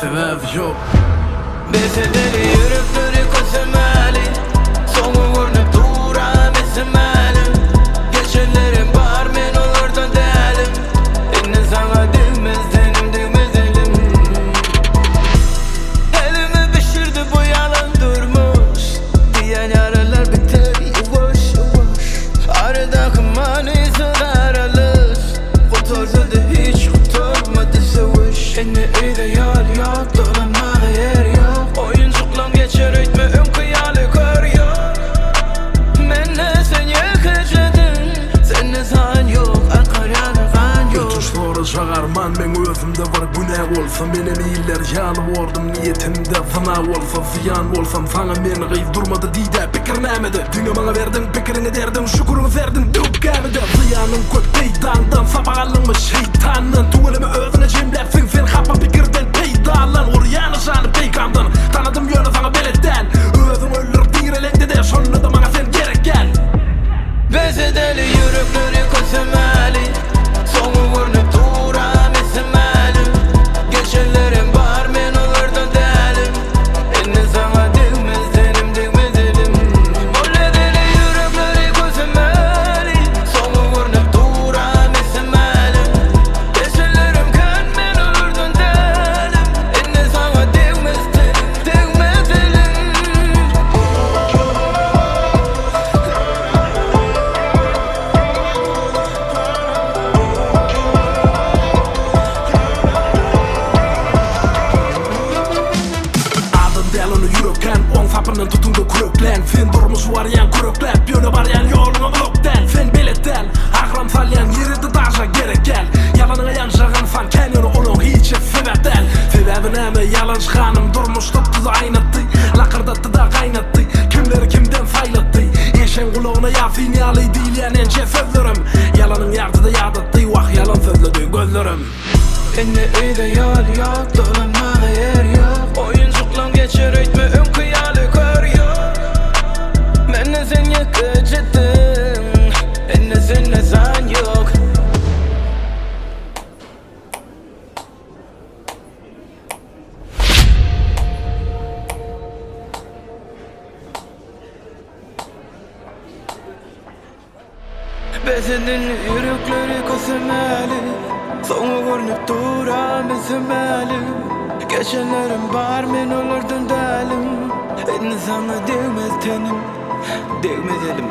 sebep yok. Besedeli yürüklüğü kosemeli, sonu görünüp duram esemeli. Geçenlerim var men olurdan değilim. Inne sana değmez denim değmez elim. Elimi pişirdi bu yalan durmuş. Diyen yaralar biter yavaş yavaş. Aradaki mani zararalır. Kurtardı hiç kurtarmadı savaş. Inne ideal yok, dolanmağa yer yok. Oyuncukla geçer öğütme ön kıyalı kör yok. Menle sen yıkıcıdın, sen ne zan yok, akaryanı kan yok. Götüşleri çağırman ben özümde var, bu ne olsa menen iyiler yanı vurdum. Niyetimde zina olsa ziyan olsam sana men kıydurmadı diyde pikir nemedi. Dünya bana verdin pikirini derdim, şukurunu verdin dük gemide. Ziyanın kök peydandan sapağalın mı şeytanın. Tuğulemi özüne cemlersin sen hapa pikirden peydalan. Oryanı şanı peygamdan tanıdım yönü sana beletten. Özüm ölür direlende de şonlu da bana sen gerek gel. Besedeli yürüklüğü kosemeli, sonu görünüp duram esemeli. Geçenlerim var men olurdan değilim. Inne sana değmez denim değmez elim. Besedeli yürüklüğü kosemeli, sonu görünüp duram esemeli. Geçenlerim kan men olurdan değilim. Inne sana değmez denim değmez elim. Adın delini yürükken on sapının tutundu kuruklen. Sen durmuş varyan kuruklep yönü varyan yolunu blokten. Sen biletten akram salyan yeridi daşa gerek gel. Yalanına yanşağın fan kenyonu onun hiç sebepten. Sebebi neme yalan çıkanım durmuş tuttu da aynattı. Lakırdattı da kaynattı, kimleri kimden saylattı. Eşen kulağına yafini alı değil yani ence sözlerim. Yalanın yardı da yadattı, vah yalan sözledi gözlerim. Inne ideal yok, dolanmağa yer yok. Oyuncukla geçer öğütme ön kıyalı kör yok. Menle sen yıkıcıdın, inne sen ne zan yok. Besedeli yürüklüğü kosemeli, sonu görünüp duram esemeli. Geçenlerim var men olurdan değilim. Inne sana değmez tenim, değmez elim.